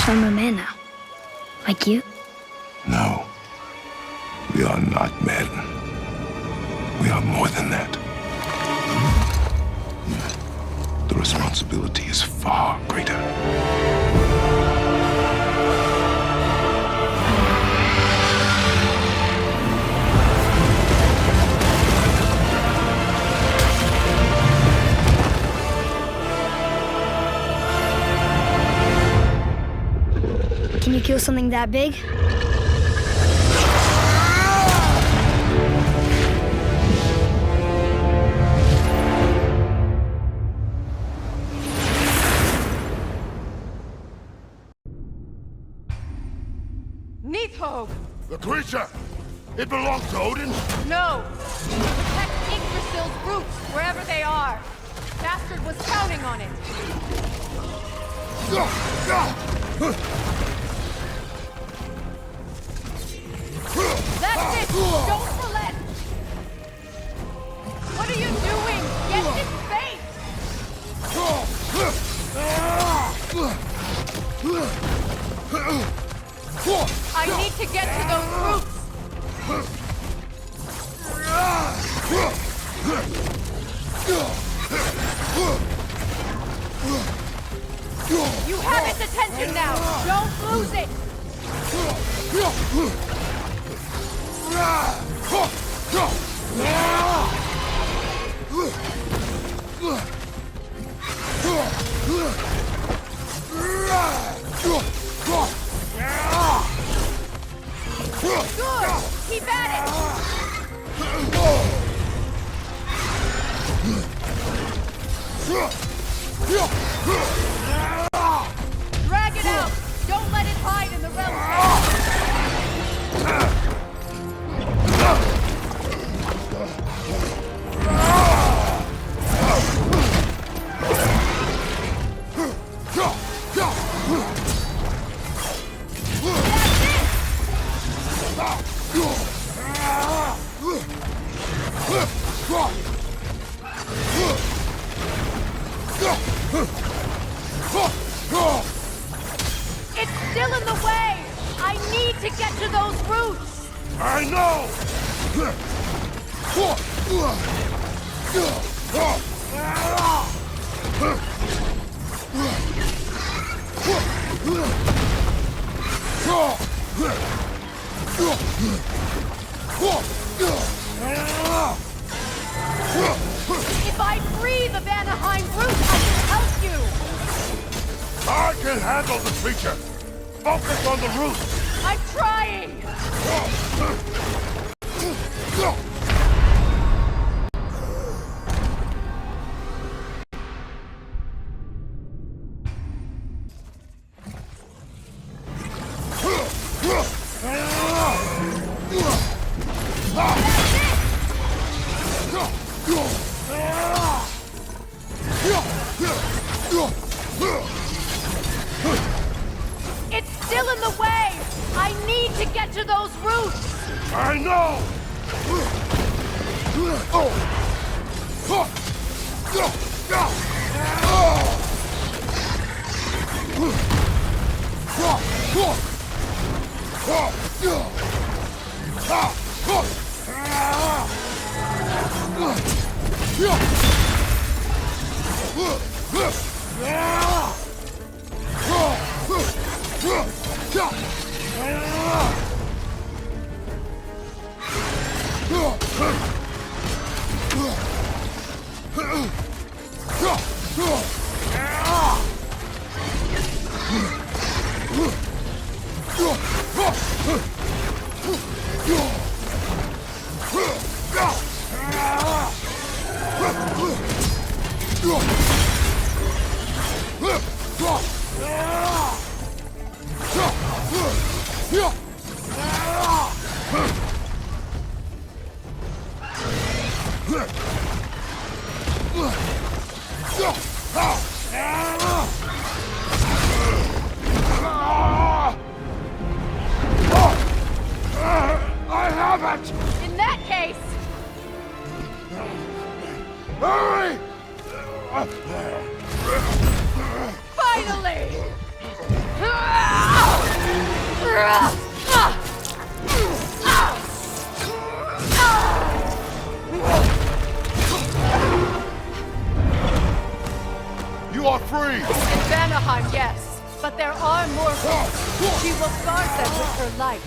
I'm a man now. Like you? No. We are not men. We are more than that. The responsibility is far greater. Can you kill something that big? Neathhogue! The creature! It belongs to Odin? No! Protect Yggdrasil's roots, wherever they are! Bastard was counting on it! That's it! Don't relent! What are you doing? Get in space! I need to get to those roots! You have its attention now! Don't lose it! Good! Keep at it! Drag it out! Don't let it hide in the realm. It's still in the way! I need to get to those roots! I know! If I free the Vanaheim root, I can help you! I can handle the creature! Focus on the root! I'm trying! It's still in the way! I need to get to those roots! I know! I have it! In that case, Hurry! finally! You are free! In Vanaheim, yes. But there are more hopes. She will guard them with her life.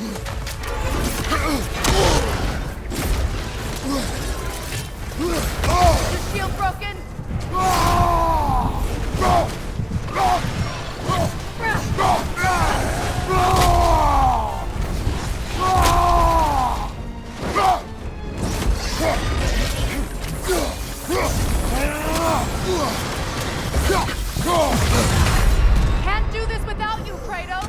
Is your shield broken? Can't do this without you, Kratos!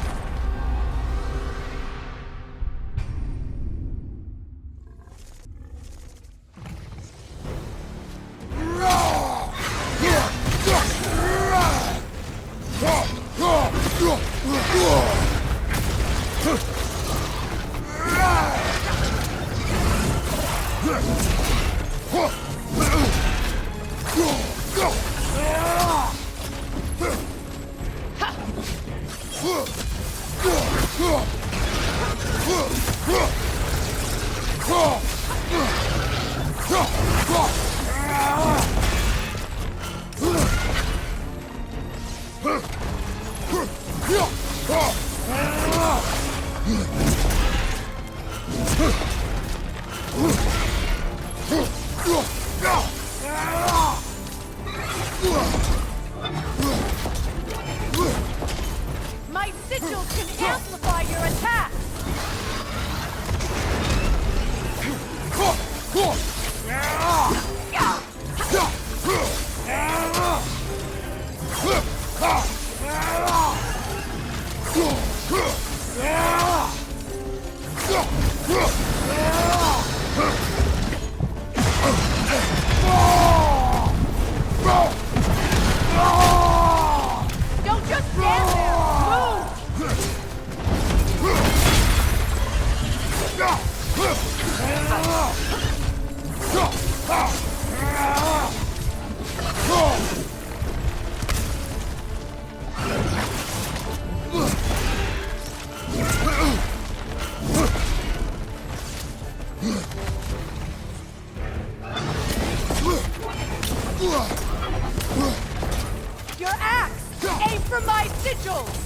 My sigils can amplify your attack! Don't just stand there! Move! Your axe! Aim for my sigils!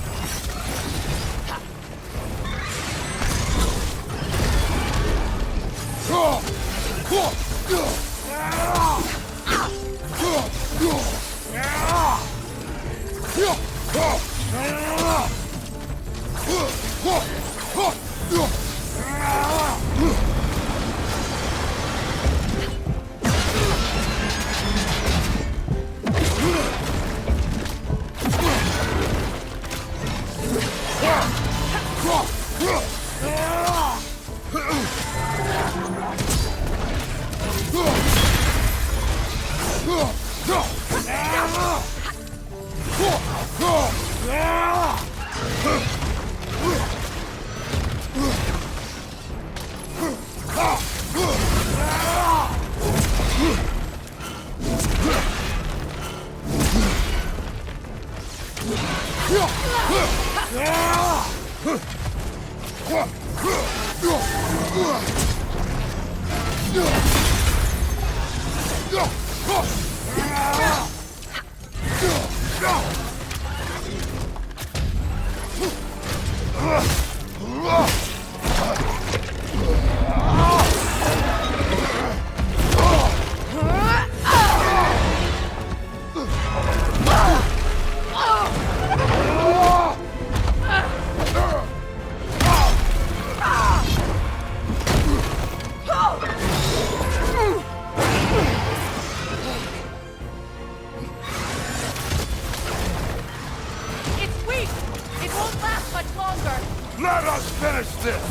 Let us finish this!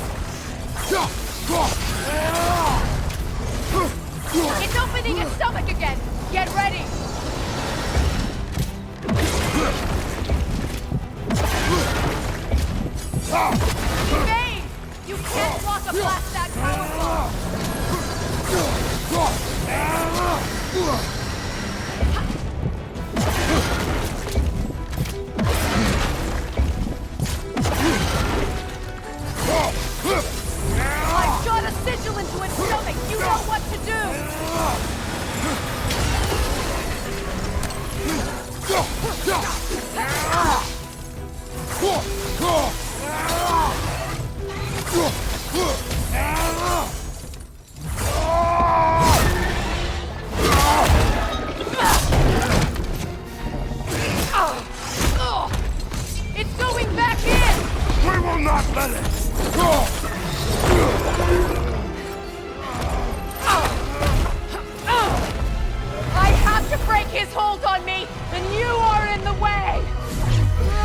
It's opening its stomach again! Get ready! Evade! You can't block a blast that powerful! It's going back in! We will not let it! I have to break his hold on me, and you are in the way!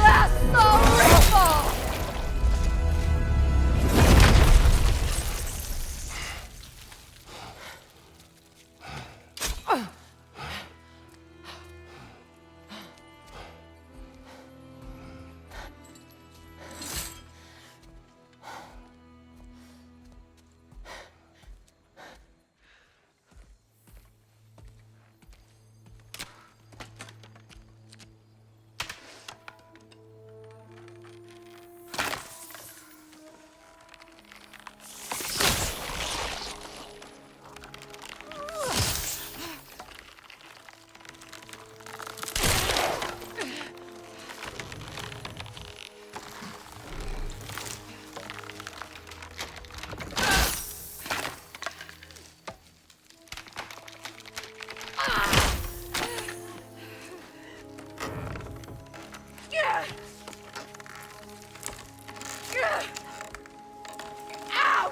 That's the ripple! Ow!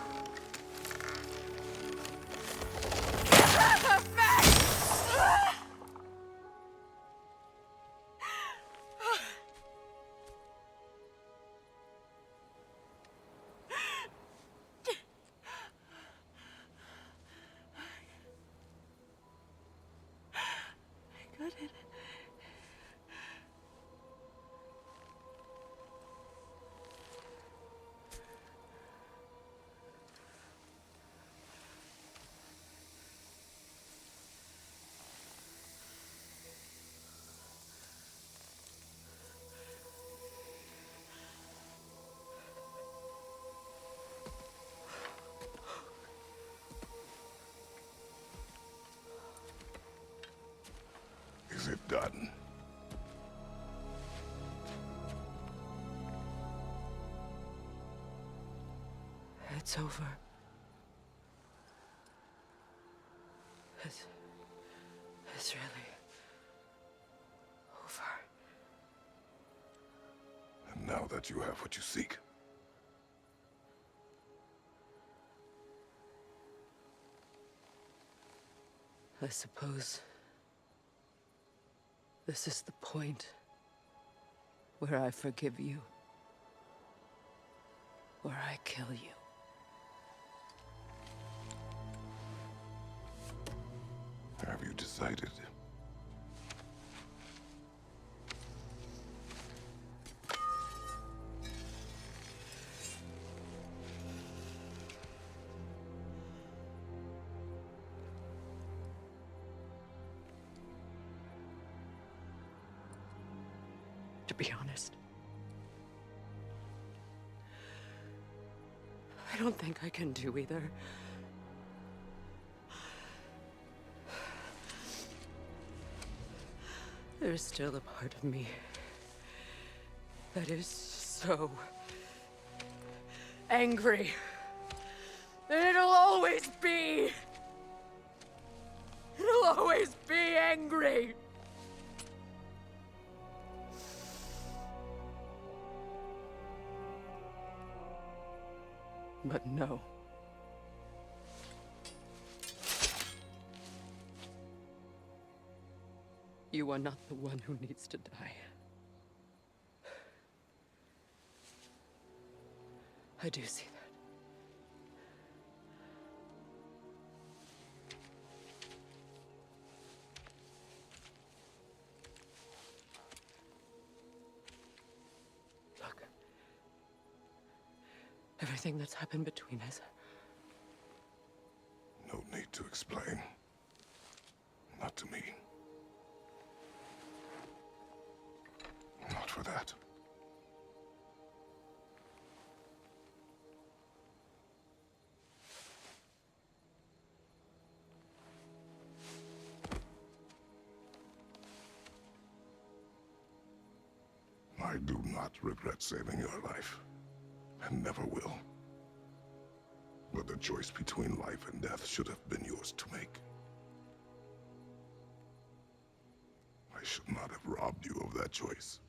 Is it done? It's over. It's really over. And now that you have what you seek, I suppose this is the point where I forgive you, where I kill you. have you decided? To be honest, I don't think I can do either. There's still a part of me that is so angry. And it'll always be. It'll always be angry. But no. You are not the one who needs to die. I do see that. Look. Everything that's happened between us. No need to explain. Not to me. Not for that. I do not regret saving your life, and never will. But the choice between life and death should have been yours to make. I should not have robbed you of that choice.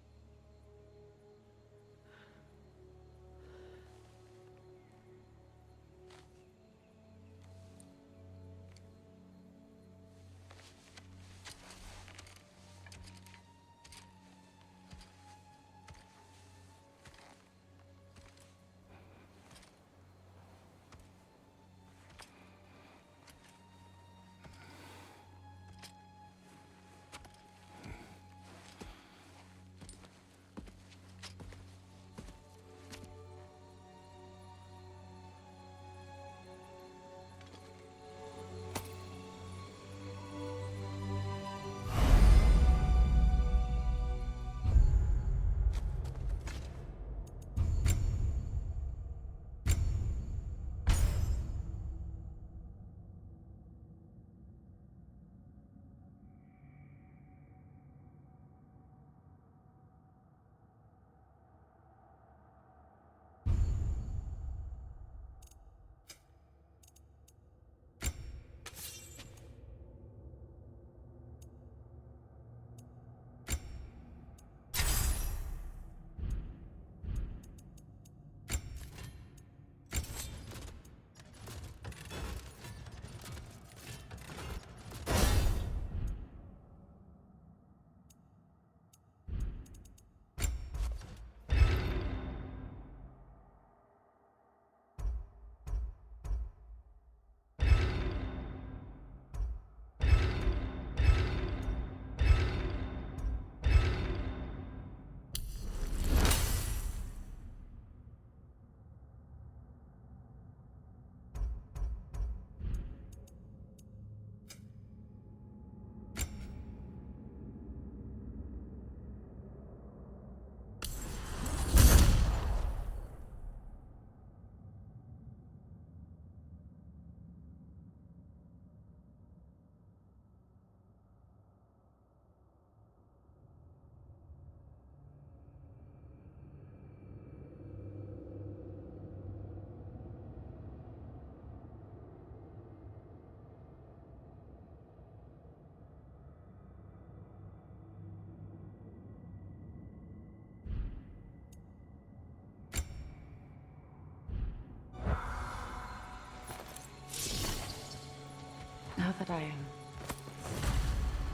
Now that I am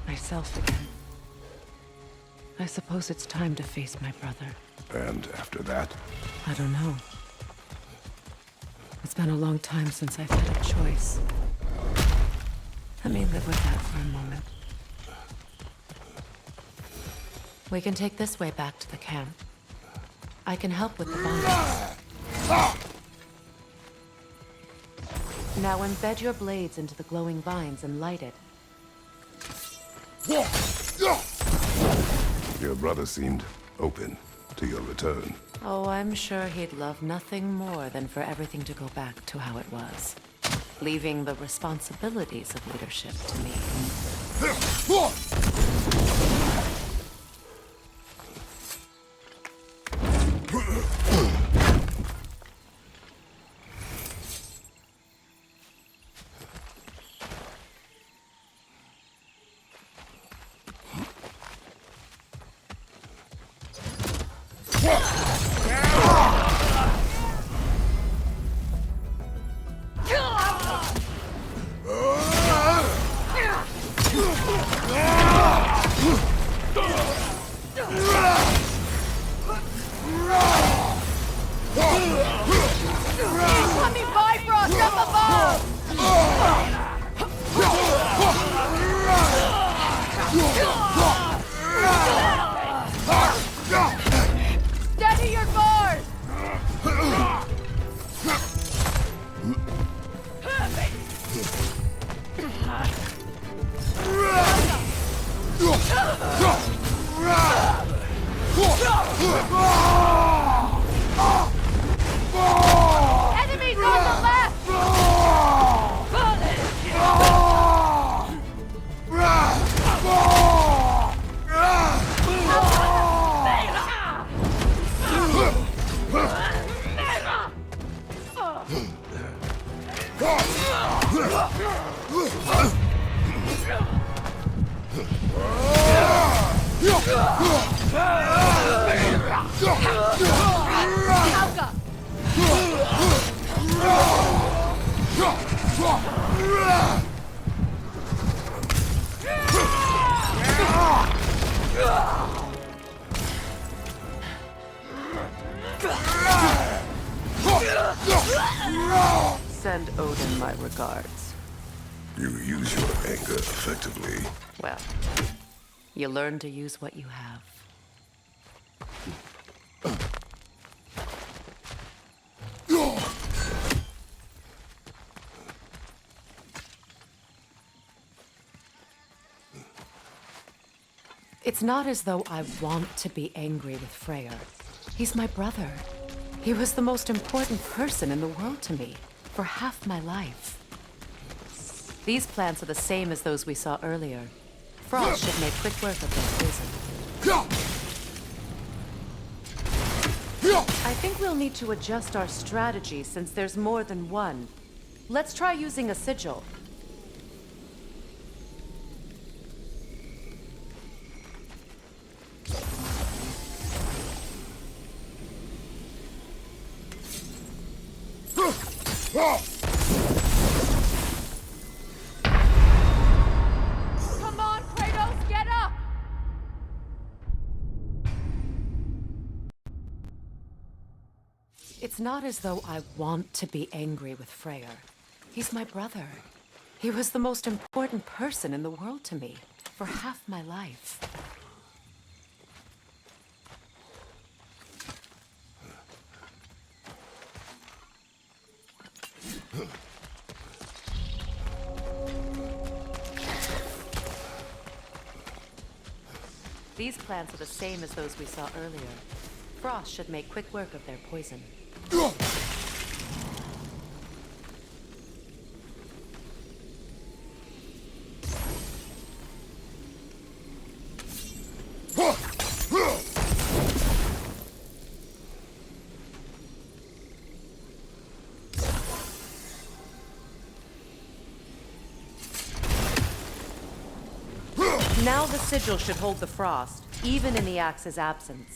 myself again, I suppose it's time to face my brother. And after that? I don't know. It's been a long time since I've had a choice. Let me live with that for a moment. We can take this way back to the camp. I can help with the bond. Now embed your blades into the glowing vines and light it. Your brother seemed open to your return. Oh, I'm sure he'd love nothing more than for everything to go back to how it was, leaving the responsibilities of leadership to me. Incoming Bifrost up above! Steady your bars! Enemies on the left! Send Odin my regards. You use your anger effectively. Well, you learn to use what you have. It's not as though I want to be angry with Freyr. He's my brother. He was the most important person in the world to me for half my life. These plants are the same as those we saw earlier. Frost should make quick work of their poison. I think we'll need to adjust our strategy since there's more than one. Let's try using a sigil. Come on, Kratos, get up! It's not as though I want to be angry with Freyr. He's my brother. He was the most important person in the world to me for half my life. These plants are the same as those we saw earlier. Frost should make quick work of their poison. Now the sigil should hold the frost, even in the axe's absence.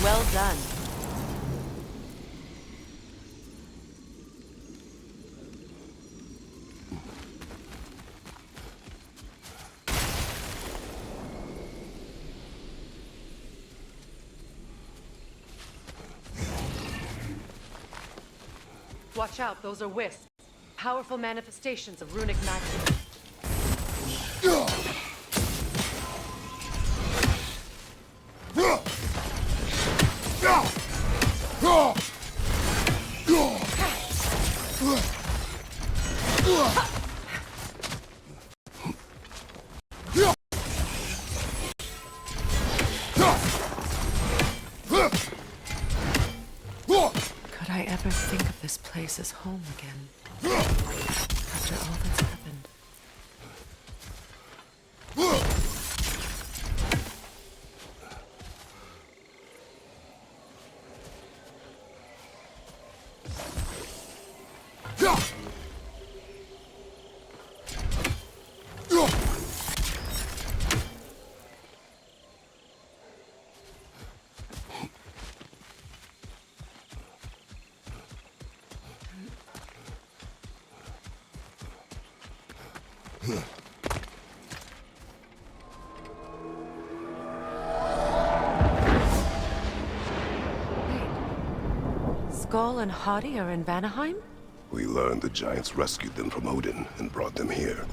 Well done. Watch out, those are wisps. Powerful manifestations of runic magic. Could I ever think of this place as home again? After all that's happened. Skull and Hati are in Vanaheim? We learned the giants rescued them from Odin and brought them here.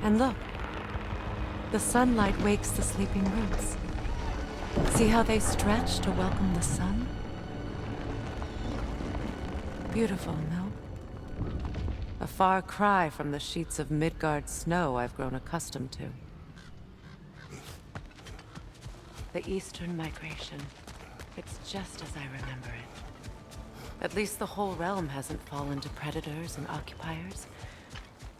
And look, the sunlight wakes the sleeping roots. See how they stretch to welcome the sun? Beautiful, no? A far cry from the sheets of Midgard snow I've grown accustomed to. The Eastern Migration. It's just as I remember it. At least the whole realm hasn't fallen to predators and occupiers.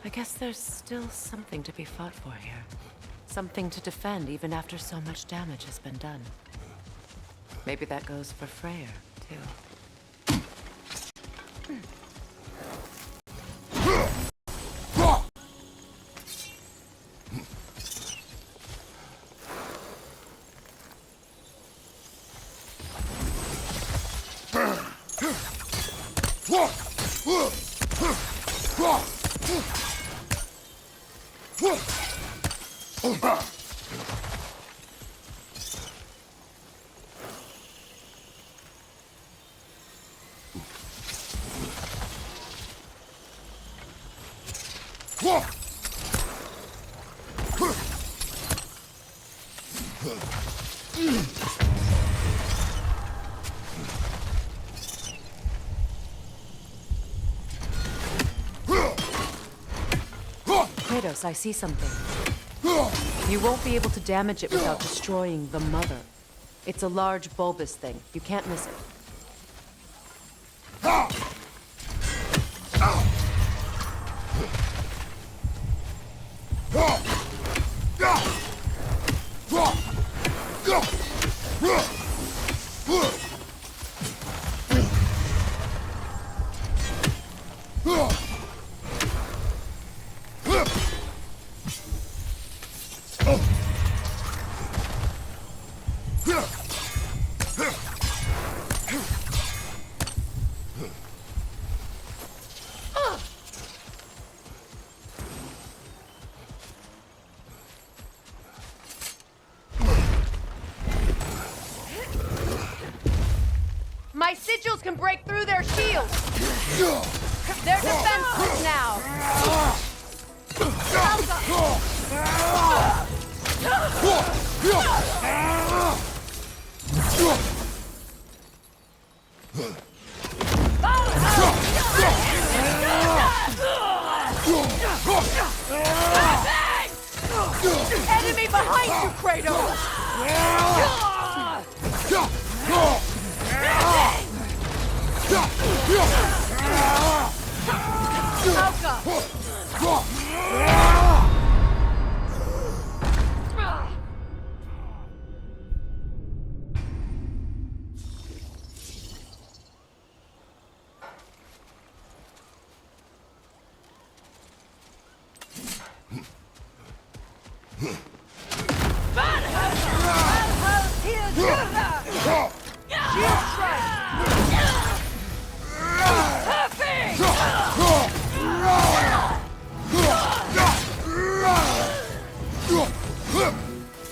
I guess there's still something to be fought for here. Something to defend even after so much damage has been done. Maybe that goes for Freyr, too. Kratos, I see something. You won't be able to damage it without destroying the Mother. It's a large bulbous thing. You can't miss it. My sigils can break through their shields! They're defenseless now! Enemy behind you, Kratos!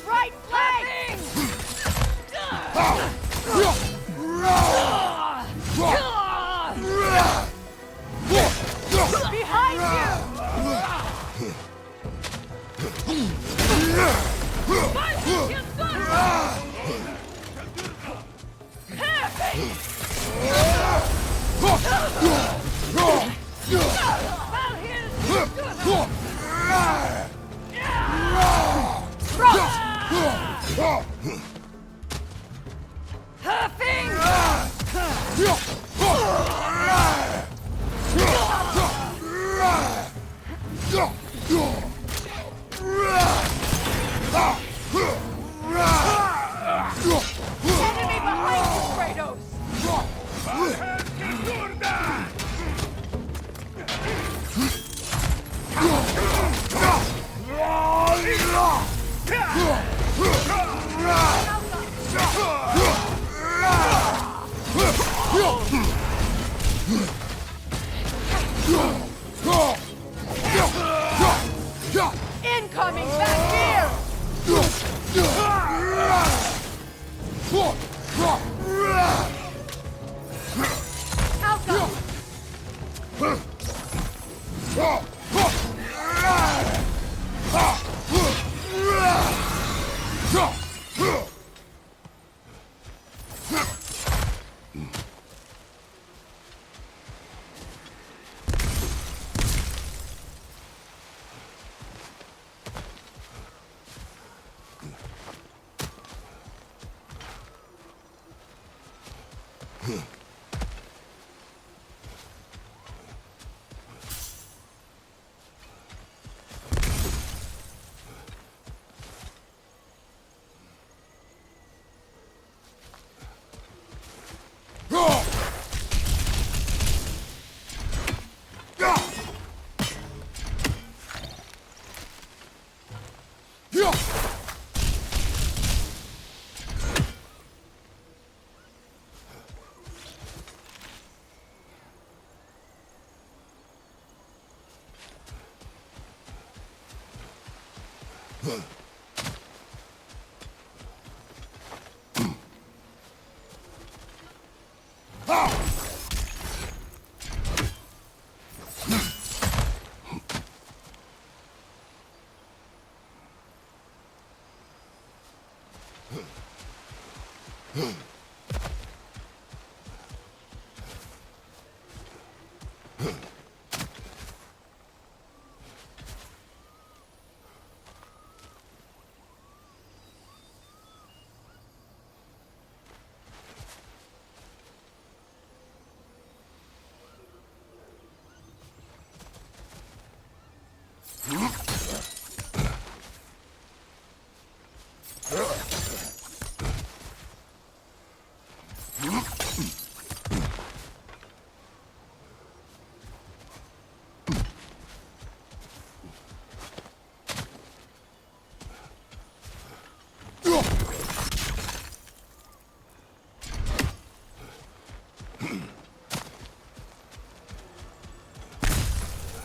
Right flank! Behind you! Enemy behind you, Kratos! Incoming back here! Alka!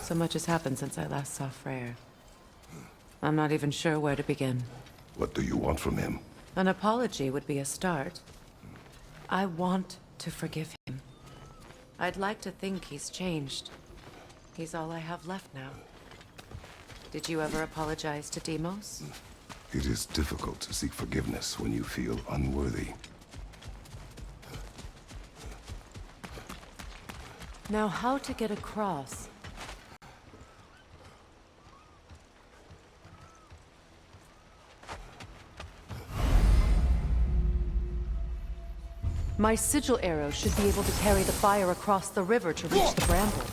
So much has happened since I last saw Freyr. I'm not even sure where to begin. What do you want from him? An apology would be a start. I want to forgive him. I'd like to think he's changed. He's all I have left now. Did you ever apologize to Demos? It is difficult to seek forgiveness when you feel unworthy. Now, how to get across? My sigil arrow should be able to carry the fire across the river to reach the bramble.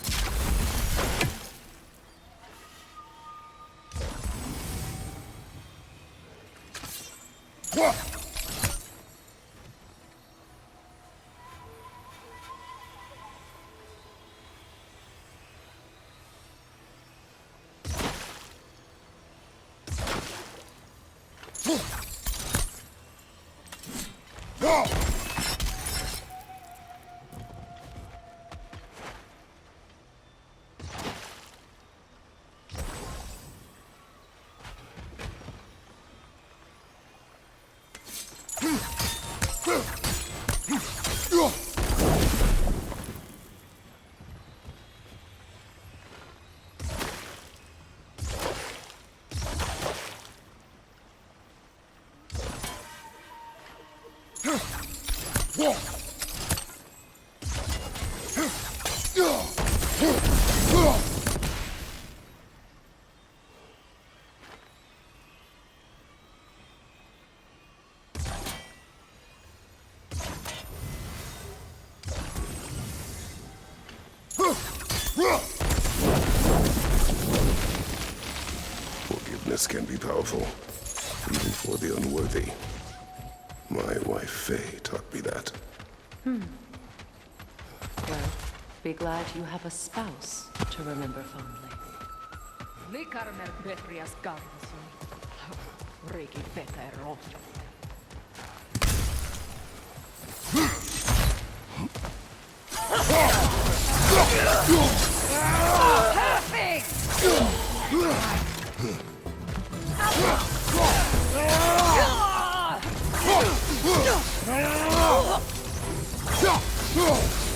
Forgiveness can be powerful, even for the unworthy. My wife Faye taught me that. Well, be glad you have a spouse to remember fondly.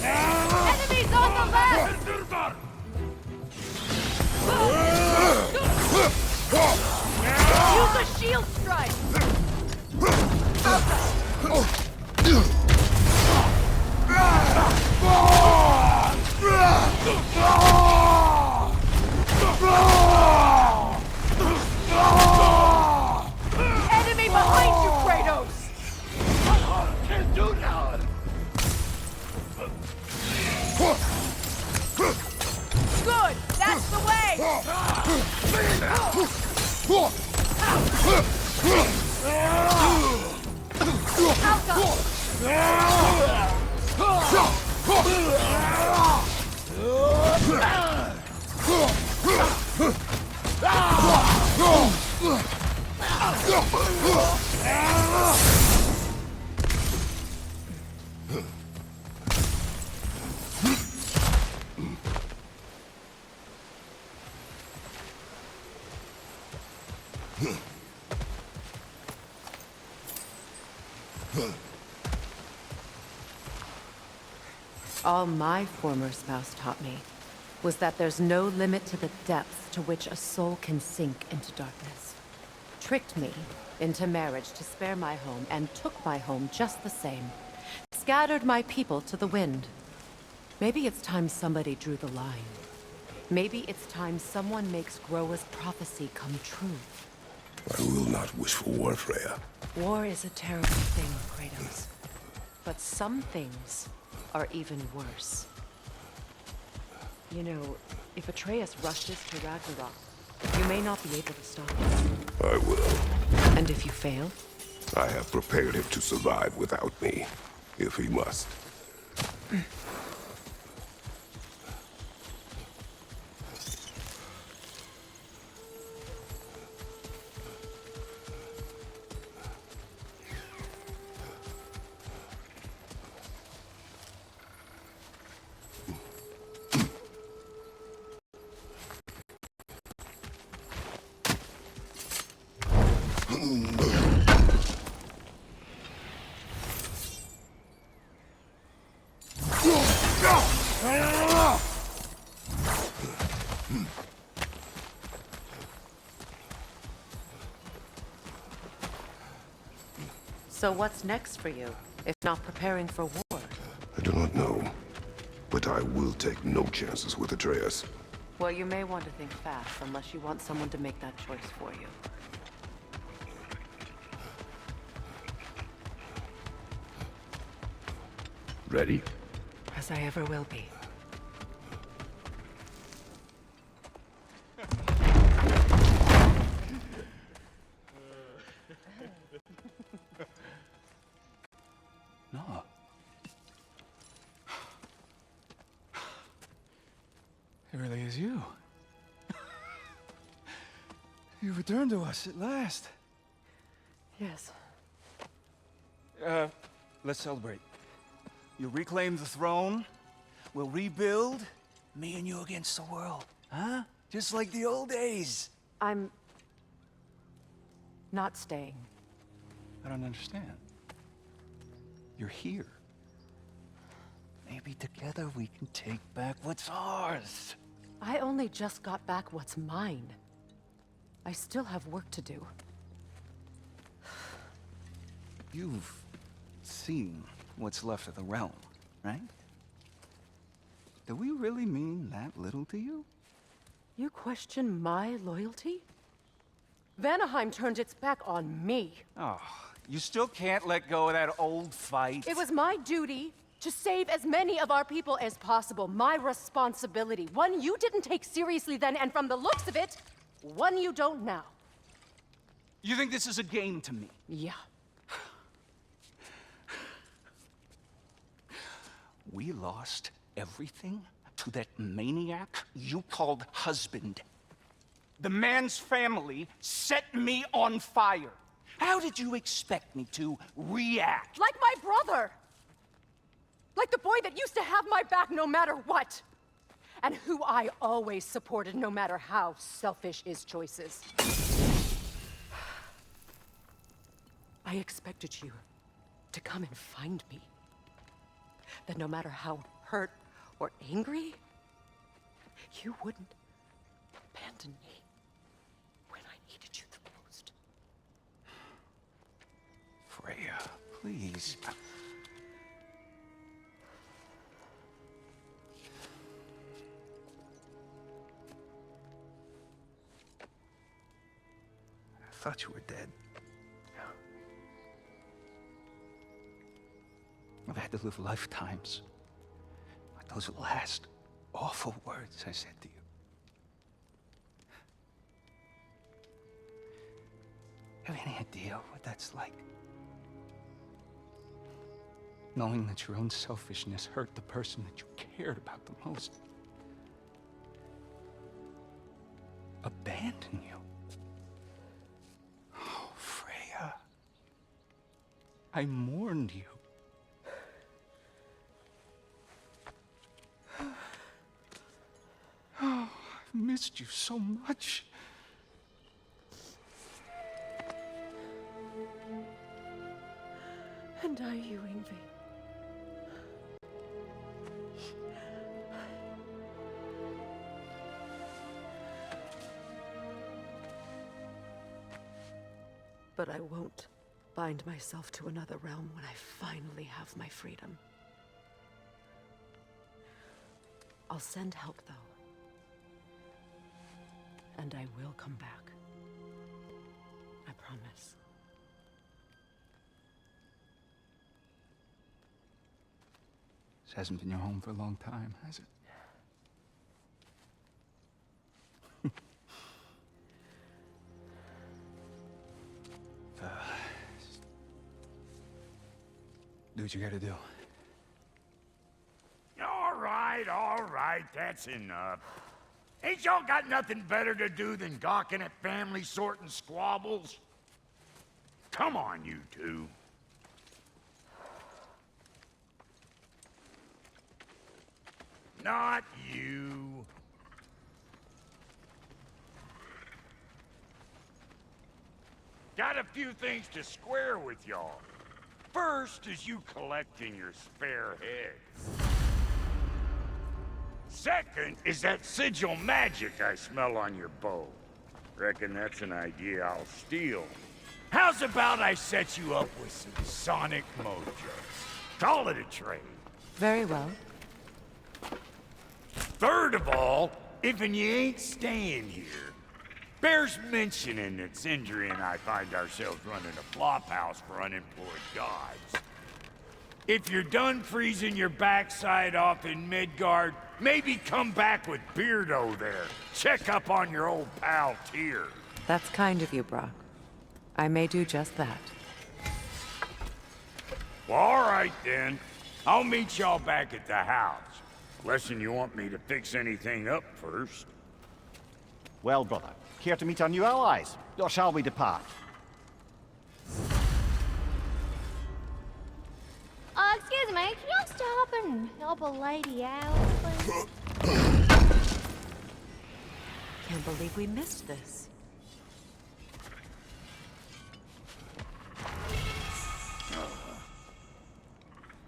Enemies on the left! Use a shield strike! Enemy behind you, Kratos! Can't do that! Good! That's the way! All my former spouse taught me was that there's no limit to the depths to which a soul can sink into darkness. Tricked me into marriage to spare my home and took my home just the same. Scattered my people to the wind. Maybe it's time somebody drew the line. Maybe it's time someone makes Groa's prophecy come true. I will not wish for war, Freya. War is a terrible thing, Kratos. But some things are even worse. You know, if Atreus rushes to Ragnarok, you may not be able to stop him. I will. And if you fail? I have prepared him to survive without me, if he must. So what's next for you, if not preparing for war? I do not know, but I will take no chances with Atreus. Well, you may want to think fast, unless you want someone to make that choice for you. Ready? As I ever will be. No. It really is you. You returned to us at last. Yes. Let's celebrate. You reclaim the throne. We'll rebuild. Me and you against the world. Huh? Just like the old days. I'm not staying. I don't understand. You're here. Maybe together we can take back what's ours. I only just got back what's mine. I still have work to do. You've seen what's left of the realm, right? Do we really mean that little to you? You question my loyalty? Vanaheim turned its back on me. Oh, you still can't let go of that old fight? It was my duty to save as many of our people as possible. My responsibility. One you didn't take seriously then, and from the looks of it, one you don't now. You think this is a game to me? Yeah. We lost everything to that maniac you called husband. The man's family set me on fire. How did you expect me to react? Like my brother! Like the boy that used to have my back no matter what! And who I always supported no matter how selfish his choices. I expected you to come and find me. That no matter how hurt or angry, you wouldn't abandon me when I needed you the most. Freya, please. I thought you were dead. I've had to live lifetimes like those last awful words I said to you. Have any idea what that's like? Knowing that your own selfishness hurt the person that you cared about the most. Abandon you. Oh, Freya. I mourned you. Oh, I've missed you so much. And are you, Yngvi? But I won't bind myself to another realm when I finally have my freedom. I'll send help, though. And I will come back. I promise. This hasn't been your home for a long time, has it? Do what you gotta do. All right, that's enough. Ain't y'all got nothing better to do than gawking at family sorting squabbles? Come on, you two. Not you. Got a few things to square with y'all. First is you collecting your spare heads. Second is that sigil magic I smell on your bow. Reckon that's an idea I'll steal. How's about I set you up with some sonic mojo? Call it a trade. Very well. Third of all, if you ain't staying here, bears mentioning that Sindri and I find ourselves running a flophouse for unemployed gods. If you're done freezing your backside off in Midgard, maybe come back with Beardo there. Check up on your old pal Tyr. That's kind of you, Brock. I may do just that. Well, all right then. I'll meet y'all back at the house. Unless you want me to fix anything up first. Well, brother, care to meet our new allies? Or shall we depart? Excuse me, can y'all stop and help a lady out, please? Can't believe we missed this.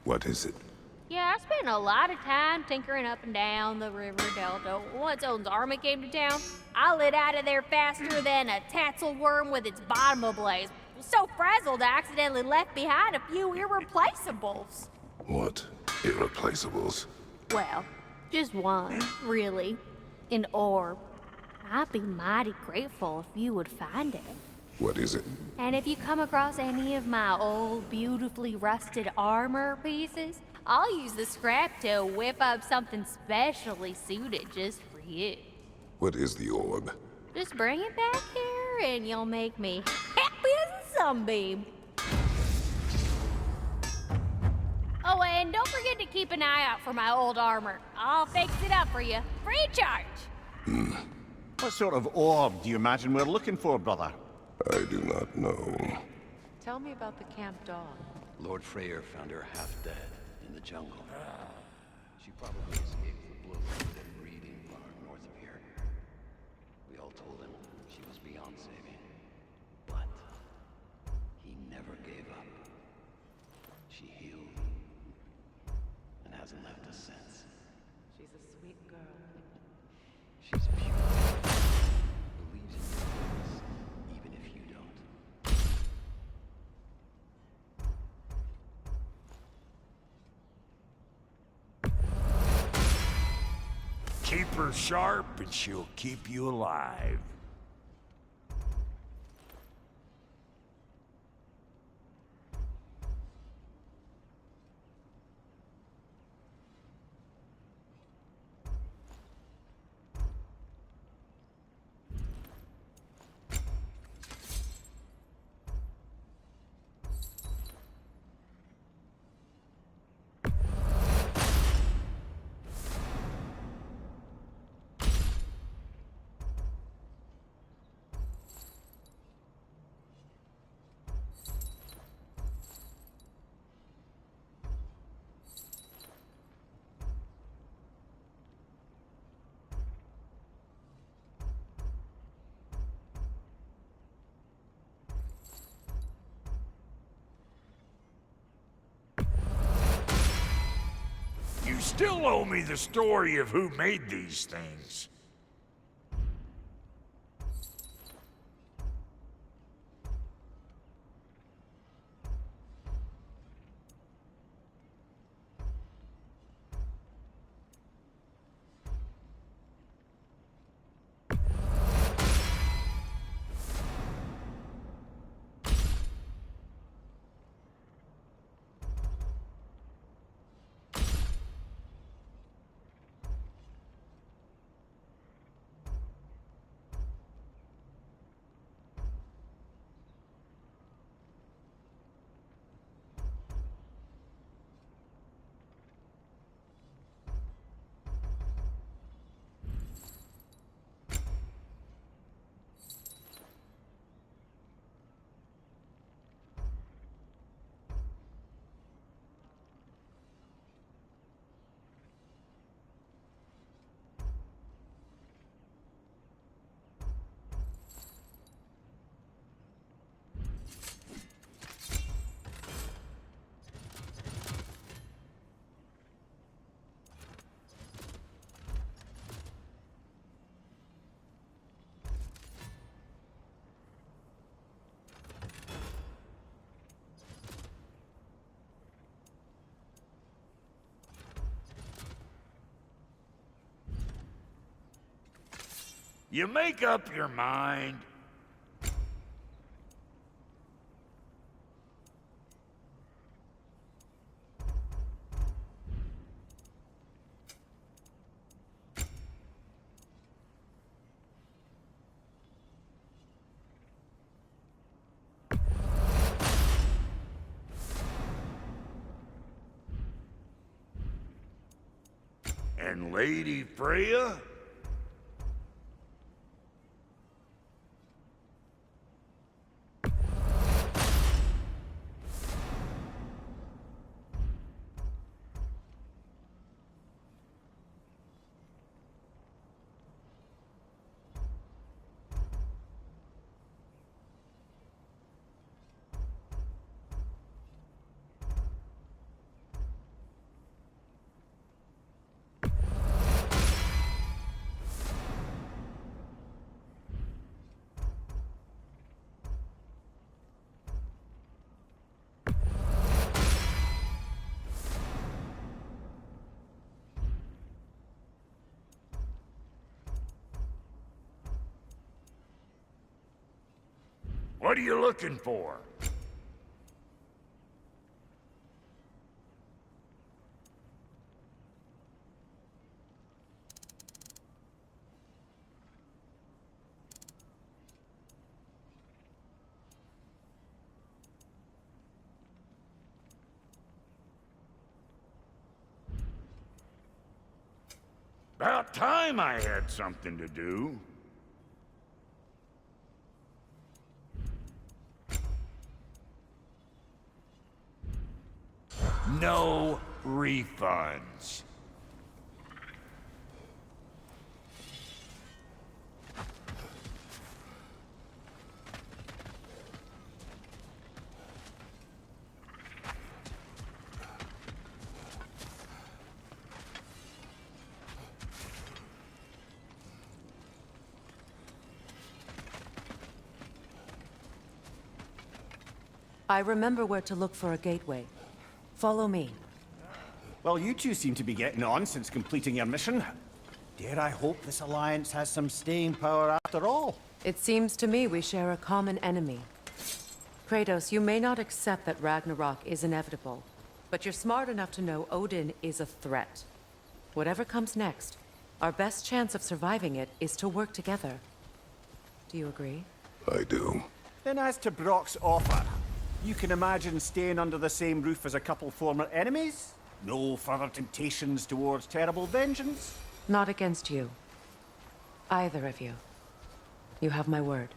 What is it? Yeah, I spent a lot of time tinkering up and down the river delta. Once Odin's army came to town, I lit out of there faster than a tassel worm with its bottom ablaze. So frazzled, I accidentally left behind a few irreplaceables. What irreplaceables? Well, just one, really. An orb. I'd be mighty grateful if you would find it. What is it? And if you come across any of my old, beautifully rusted armor pieces, I'll use the scrap to whip up something specially suited just for you. What is the orb? Just bring it back here and you'll make me happy as a sunbeam. Oh, and don't forget to keep an eye out for my old armor. I'll fix it up for you, free of charge. What sort of orb do you imagine we're looking for, brother? I do not know. Tell me about the camp dog. Lord Freyr found her half dead in the jungle. She probably escaped the blow from a breeding barn north of here. We all told him she was beyond saving. But he never gave up. She healed and hasn't left us since. She's a sweet girl. She's pure. Believes in your goodness, even if you don't. Keep her sharp and she'll keep you alive. still owe me the story of who made these things. You make up your mind. And Lady Freya? What are you looking for? About time I had something to do. No refunds. I remember where to look for a gateway. Follow me. Well, you two seem to be getting on since completing your mission. Dare I hope this alliance has some staying power after all? It seems to me we share a common enemy. Kratos, you may not accept that Ragnarok is inevitable, but you're smart enough to know Odin is a threat. Whatever comes next, our best chance of surviving it is to work together. Do you agree? I do. Then as to Brock's offer, you can imagine staying under the same roof as a couple former enemies? No further temptations towards terrible vengeance? Not against you. Either of you. You have my word.